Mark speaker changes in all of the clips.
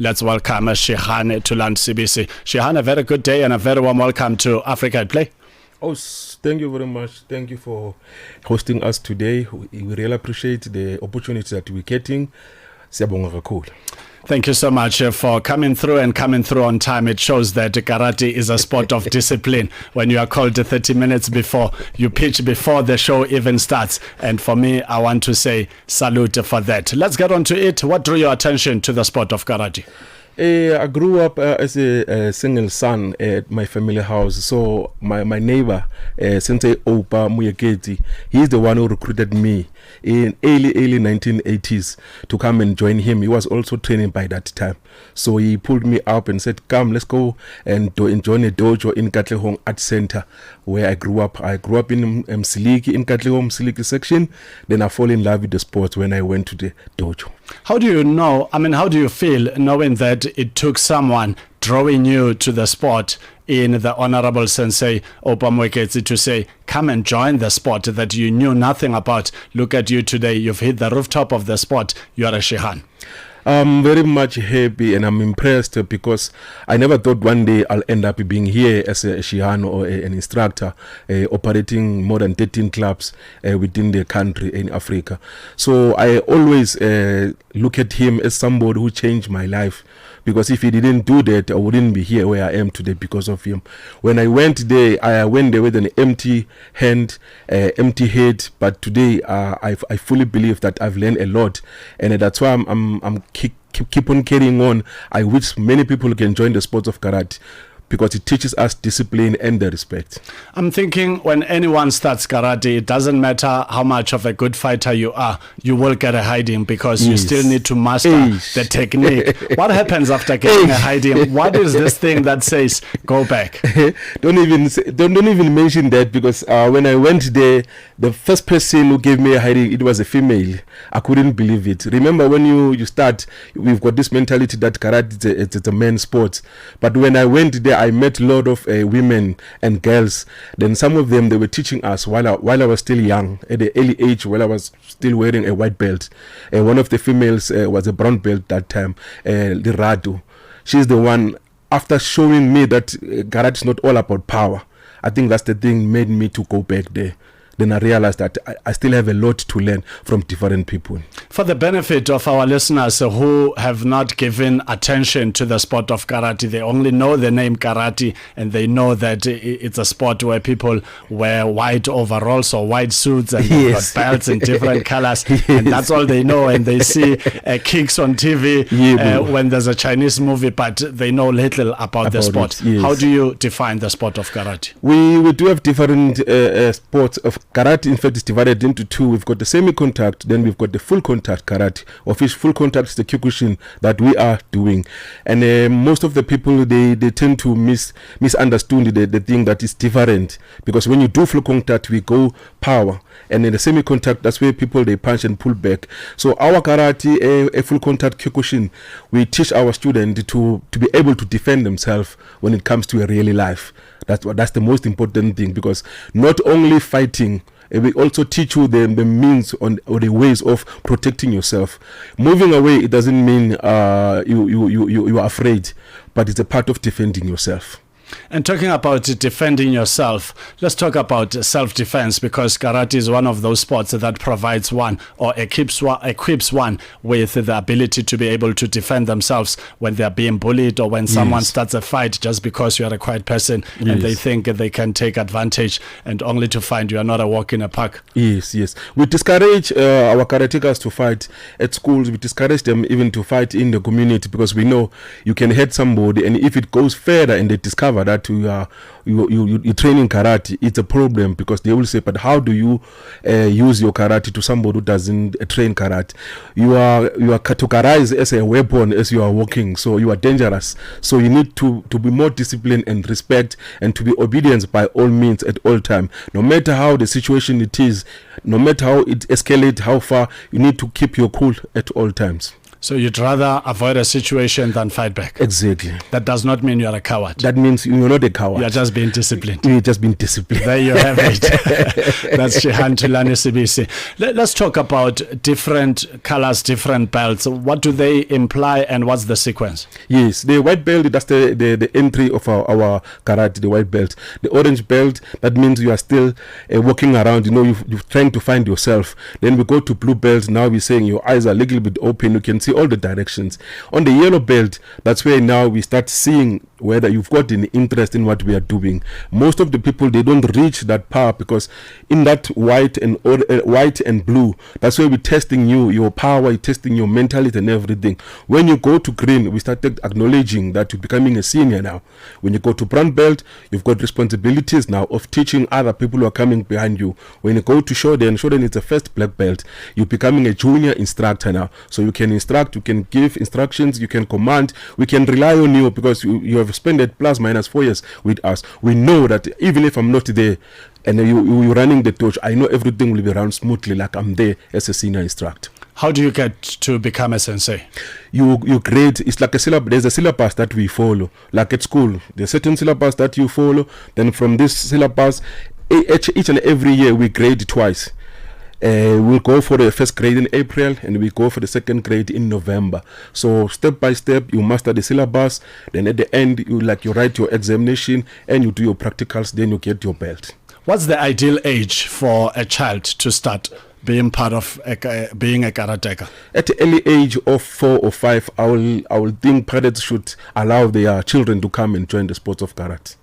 Speaker 1: Let's welcome Shihan Thulane Sibisi. Shihan, a very good day and a very warm welcome to Africa at Play.
Speaker 2: Oh, thank you very much. Thank you for hosting us today. We really appreciate the opportunity that we're getting.
Speaker 1: Thank you so much for coming through on time. It shows that karate is a sport of discipline. When you are called 30 minutes before, you pitch before the show even starts. And for me, I want to say salute for that. Let's get on to it. What drew your attention to the sport of karate?
Speaker 2: I grew up as a single son at my family house. So my neighbor, Sensei Opa Muyeketi, he's the one who recruited me in early 1980s to come and join him. He was also training by that time. So he pulled me up and said, come, let's go and join a dojo in Katlehong Art Center, where I grew up. I grew up in Msiliki, in Katlehong Msiliki section. Then I fall in love with the sport when I went to the dojo.
Speaker 1: How do you know, how do you feel knowing that it took someone drawing you to the sport in the Honorable Sensei Opa Mweketsi to say, come and join the sport that you knew nothing about? Look at you today. You've hit the rooftop of the sport. You are a Shihan.
Speaker 2: I'm very much happy and I'm impressed because I never thought one day I'll end up being here as a Shihan or an instructor operating more than 13 clubs within the country in Africa. So I always look at him as somebody who changed my life, because if he didn't do that, I wouldn't be here where I am today because of him. When I went there, I went there with an empty hand, empty head. But today, I fully believe that I've learned a lot, and that's why I'm keep on carrying on. I wish many people can join the sport of karate, because it teaches us discipline and the respect.
Speaker 1: I'm thinking when anyone starts karate, it doesn't matter how much of a good fighter you are, you will get a hiding because you still need to master the technique. What happens after getting a hiding? What is this thing that says, go back?
Speaker 2: Don't even mention that, because when I went there, the first person who gave me a hiding, it was a female. I couldn't believe it. Remember, when you start, we've got this mentality that karate it's a men's sport. But when I went there, I met a lot of women and girls. Then some of them, they were teaching us while I was still young, at the early age, while I was still wearing a white belt. And one of the females was a brown belt that time, Lirado. She's the one, after showing me that karate is not all about power, I think that's the thing made me to go back there. Then I realized that I still have a lot to learn from different people.
Speaker 1: For the benefit of our listeners who have not given attention to the sport of karate, they only know the name karate and they know that it's a sport where people wear white overalls or white suits and they've got belts in different colors. And that's all they know. And they see kicks on TV when there's a Chinese movie, but they know little about the sport. How do you define the sport of karate?
Speaker 2: We do have different sports of karate. In fact, is divided into two. We've got the semi-contact, then we've got the full contact karate, of which full contact is the Kyokushin that we are doing. And most of the people, they tend to misunderstand the thing that is different, because when you do full contact, we go power, and in the semi-contact, that's where people, they punch and pull back. So our karate, a full contact Kyokushin, we teach our students to be able to defend themselves when it comes to a real life. That's the most important thing, because not only fighting, we also teach you the means or the ways of protecting yourself. Moving away, it doesn't mean you are afraid, but it's a part of defending yourself.
Speaker 1: And talking about defending yourself, let's talk about self-defense, because karate is one of those sports that provides one or equips one with the ability to be able to defend themselves when they're being bullied or when someone starts a fight just because you're a quiet person and they think they can take advantage, and only to find you are not a walk in a park.
Speaker 2: Yes. We discourage our karateka to fight at schools. We discourage them even to fight in the community, because we know you can hurt somebody, and if it goes further and they discover that you training karate, it's a problem, because they will say, but how do you use your karate to somebody who doesn't train karate? You are categorized as a weapon as you are walking, so you are dangerous. So you need to be more disciplined and respect, and to be obedient by all means at all time. No matter how the situation it is, no matter how it escalates, how far, you need to keep your cool at all times.
Speaker 1: So you'd rather avoid a situation than fight back.
Speaker 2: Exactly.
Speaker 1: That does not mean you're a coward.
Speaker 2: That means you're not a coward.
Speaker 1: You're just being disciplined.
Speaker 2: You're just being disciplined.
Speaker 1: There you have it. That's Shihan Thulane Sibisi. Let's talk about different colors, different belts. What do they imply and what's the sequence?
Speaker 2: Yes, the white belt, that's the entry of our karate, the white belt. The orange belt, that means you are still walking around, you're trying to find yourself. Then we go to blue belt, now we're saying your eyes are a little bit open, you can see all the directions. On the yellow belt, that's where now we start seeing whether you've got an interest in what we are doing. Most of the people, they don't reach that power, because in that white and blue, that's where we're testing your power, we're testing your mentality and everything. When you go to green, we started acknowledging that you're becoming a senior now. When you go to brown belt, you've got responsibilities now of teaching other people who are coming behind you. When you go to Shoden is the first black belt. You're becoming a junior instructor now. So you can instruct, you can give instructions, you can command, we can rely on you, because you have spent plus minus 4 years with us. We know that even if I'm not there and you're running the torch, I know everything will be run smoothly, like I'm there as a senior instructor.
Speaker 1: How do you get to become a sensei?
Speaker 2: You grade, it's like a syllabus. There's a syllabus that we follow, like at school. There's certain syllabus that you follow. Then from this syllabus, each and every year we grade twice. We'll go for the first grade in April and we go for the second grade in November. So step by step, you master the syllabus. Then at the end, you write your examination and you do your practicals. Then you get your belt.
Speaker 1: What's the ideal age for a child to start being part of being a karateka?
Speaker 2: At the early age of 4 or 5, I will think parents should allow their children to come and join the sports of karate.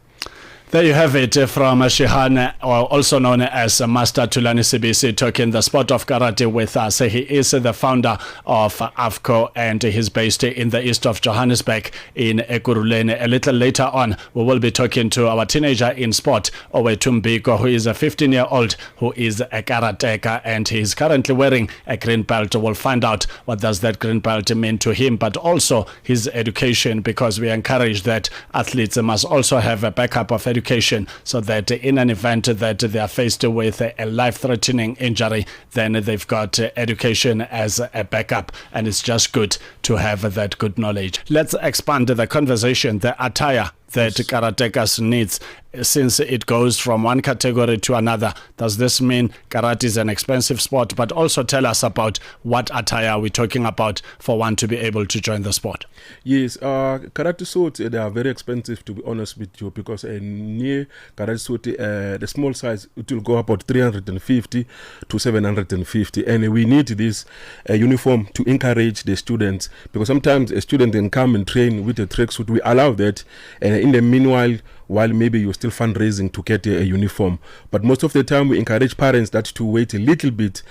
Speaker 1: There you have it from Shihan, also known as Master Thulane Sibisi, talking the sport of karate with us. He is the founder of AFCKO and he's based in the east of Johannesburg in Ekurhuleni. A little later on, we will be talking to our teenager in sport, Tumbiko, who is a 15-year-old who is a karateka and he's currently wearing a green belt. We'll find out what does that green belt mean to him, but also his education, because we encourage that athletes must also have a backup of education, so that in an event that they are faced with a life-threatening injury, then they've got education as a backup, and it's just good to have that good knowledge. Let's expand the conversation, the attire that karatekas needs, since it goes from one category to another. Does this mean karate is an expensive sport? But also tell us about what attire we're talking about for one to be able to join the sport.
Speaker 2: Yes, karate suits, they are very expensive, to be honest with you, because near karate suit, the small size, it will go about 350 to 750, and we need this uniform to encourage the students, because sometimes a student can come and train with a tracksuit. We allow that, and in the meanwhile, while maybe you're still fundraising to get a uniform. But most of the time we encourage parents that to wait a little bit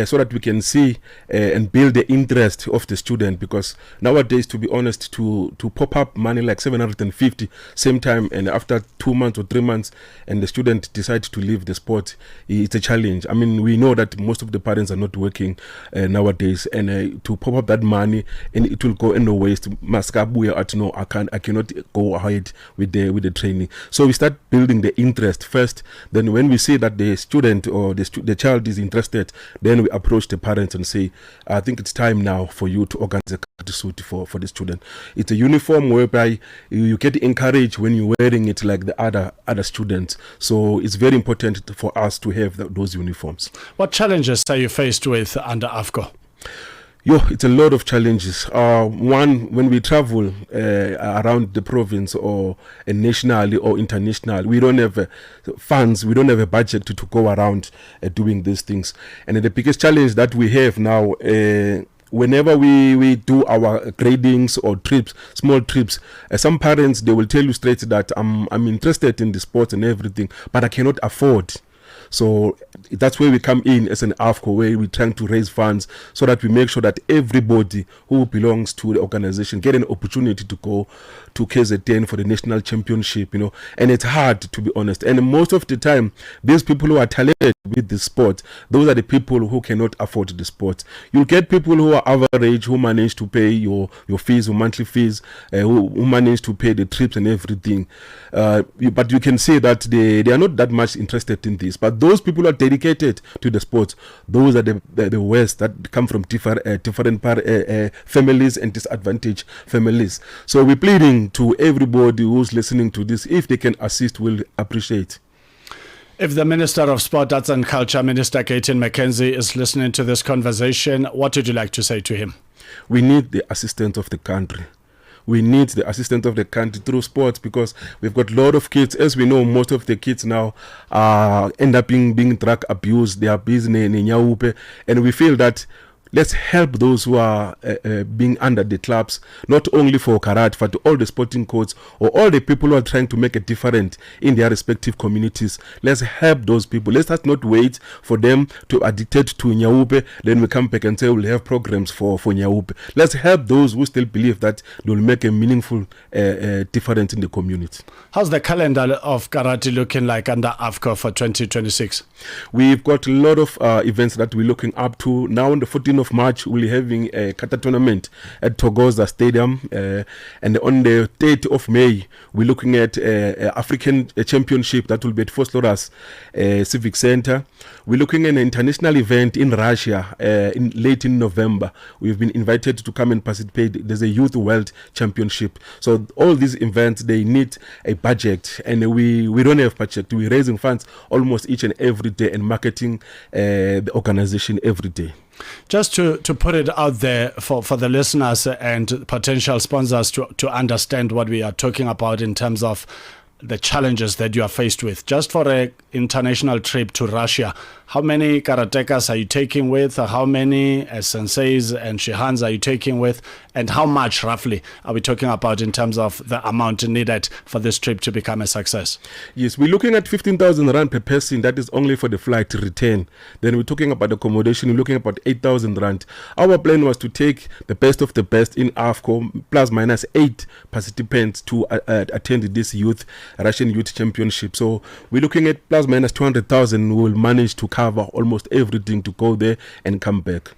Speaker 2: so that we can see and build the interest of the student, because nowadays, to be honest, to pop up money like 750 same time, and after 2 months or 3 months and the student decides to leave the sport, it's a challenge. I mean, we know that most of the parents are not working nowadays, and to pop up that money and it will go in the waste. I cannot go ahead with the training. So we start building the interest first. Then when we see that the student or the child is interested, then we approach the parents and say, I think it's time now for you to organize a karate suit for the student. It's a uniform whereby you get encouraged when you're wearing it like the other students. So it's very important for us to have those uniforms.
Speaker 1: What challenges are you faced with under AFCKO?
Speaker 2: It's a lot of challenges. One, when we travel around the province or nationally or international, we don't have funds, we don't have a budget to go around doing these things. And the biggest challenge that we have now, whenever we do our gradings or trips, small trips, some parents, they will tell you straight that I'm interested in the sports and everything, but I cannot afford. So that's where we come in as an AFCKO, where we're trying to raise funds so that we make sure that everybody who belongs to the organization get an opportunity to go to KZN for the national championship, and it's hard, to be honest. And most of the time, these people who are talented with the sport, those are the people who cannot afford the sport. You'll get people who are average, who manage to pay your fees, your monthly fees, who manage to pay the trips and everything. But you can see that they are not that much interested in this. But those people who are dedicated to the sport, those are the worst that come from different families and disadvantaged families. So we're pleading to everybody who's listening to this, if they can assist, we'll appreciate.
Speaker 1: If the Minister of Sport, Arts and Culture, Minister Gayton McKenzie, is listening to this conversation, what would you like to say to him?
Speaker 2: We need the assistance of the country. We need the assistance of the country through sports, because we've got a lot of kids. As we know, most of the kids now end up being drug abused. They are busy in Nyaupe, and we feel that let's help those who are being under the clubs, not only for karate, but all the sporting codes or all the people who are trying to make a difference in their respective communities. Let's help those people. Let's not wait for them to addicted to Nyaupe, then we come back and say we'll have programs for Nyaupe. Let's help those who still believe that they'll make a meaningful difference in the community.
Speaker 1: How's the calendar of karate looking like under AFCKO for 2026?
Speaker 2: We've got a lot of events that we're looking up to. Now on the 14th of March, we'll be having a kata tournament at Thokoza Stadium, and on the 30th of May, we're looking at African Championship that will be at Phosphorus Civic Center. We're looking at an international event in Russia late in November. We've been invited to come and participate. There's a Youth World Championship. So all these events, they need a budget, and we don't have budget. We're raising funds almost each and every day and marketing the organization every day.
Speaker 1: Just to put it out there for the listeners and potential sponsors to understand what we are talking about in terms of the challenges that you are faced with. Just for an international trip to Russia, how many karatekas are you taking with? How many senseis and shihans are you taking with? And how much roughly are we talking about in terms of the amount needed for this trip to become a success?
Speaker 2: Yes, we're looking at 15,000 rand per person. That is only for the flight return. Then we're talking about accommodation. We're looking at about 8,000 rand. Our plan was to take the best of the best in AFCKO, plus minus 8 participants to attend this Russian Youth Championship. So we're looking at plus minus 200,000. We'll manage to cover almost everything to go there and come back.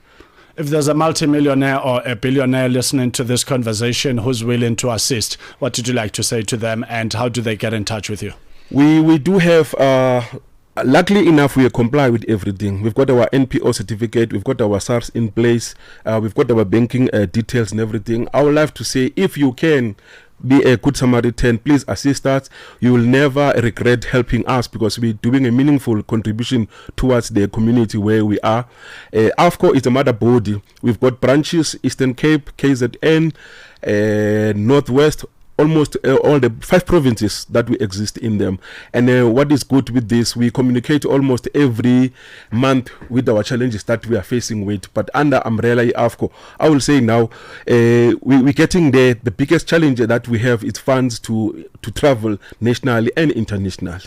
Speaker 1: If there's a multimillionaire or a billionaire listening to this conversation who's willing to assist, what would you like to say to them, and how do they get in touch with you?
Speaker 2: We do have luckily enough, we comply with everything. We've got our NPO certificate, we've got our SARS in place, we've got our banking details and everything. I would like to say, if you can be a good Samaritan, please assist us. You will never regret helping us, because we're doing a meaningful contribution towards the community where we are. AFCKO is the mother body. We've got branches, Eastern Cape, KZN, Northwest, almost all the 5 provinces that we exist in them. And what is good with this, we communicate almost every month with our challenges that we are facing with. But under umbrella AFCKO, I will say now, we're getting there. The biggest challenge that we have is funds to travel nationally and internationally.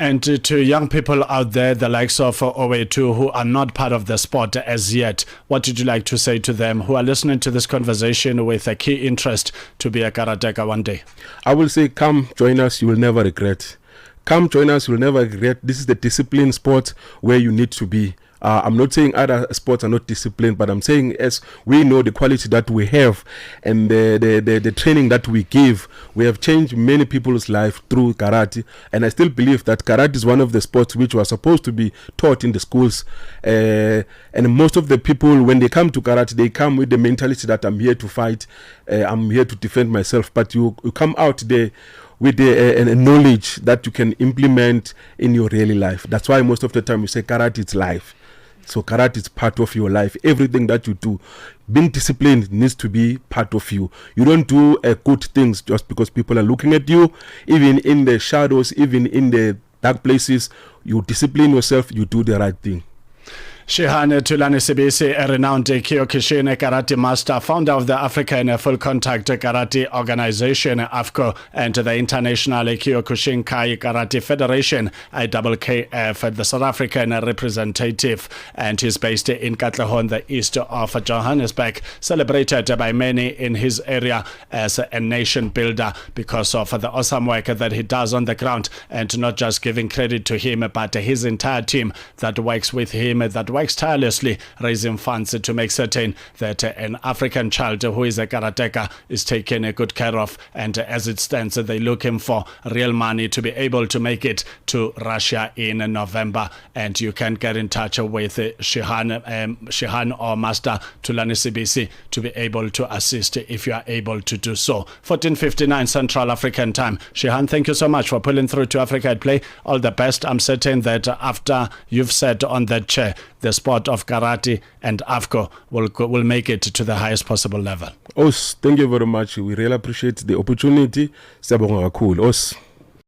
Speaker 1: And to young people out there, the likes of OA2, who are not part of the sport as yet, what would you like to say to them who are listening to this conversation with a key interest to be a karateka one day? I
Speaker 2: will say, come join us, you will never regret. Come join us, you will never regret. This is the discipline sport where you need to be. I'm not saying other sports are not disciplined, but I'm saying as we know the quality that we have and the training that we give, we have changed many people's life through karate. And I still believe that karate is one of the sports which were supposed to be taught in the schools. And most of the people, when they come to karate, they come with the mentality that I'm here to fight, I'm here to defend myself. But you come out there with a knowledge that you can implement in your daily life. That's why most of the time we say karate is life. So karate is part of your life. Everything that you do, being disciplined needs to be part of you. You don't do good things just because people are looking at you. Even in the shadows, even in the dark places, you discipline yourself, you do the right thing.
Speaker 1: Shihan Thulane Sibisi, a renowned Kyokushin karate master, founder of the African Full Contact Karate Organization, AFCKO, and the International Kyokushinkai Karate Federation, IKKF, the South African representative, and he's based in Katlehong, the east of Johannesburg, celebrated by many in his area as a nation builder because of the awesome work that he does on the ground, and not just giving credit to him, but his entire team that works with him, that works tirelessly raising funds to make certain that an African child who is a karateka is taken good care of. And as it stands, they're looking for real money to be able to make it to Russia in November. And you can get in touch with Shihan or Master Thulane Sibisi to be able to assist if you are able to do so. 14:59 Central African Time. Shihan, thank you so much for pulling through to Africa at Play. All the best. I'm certain that after you've sat on that chair, the sport of karate and AFCKO will make it to the highest possible level.
Speaker 2: Os, thank you very much. We really appreciate the opportunity. Siyabonga kakhulu. Os.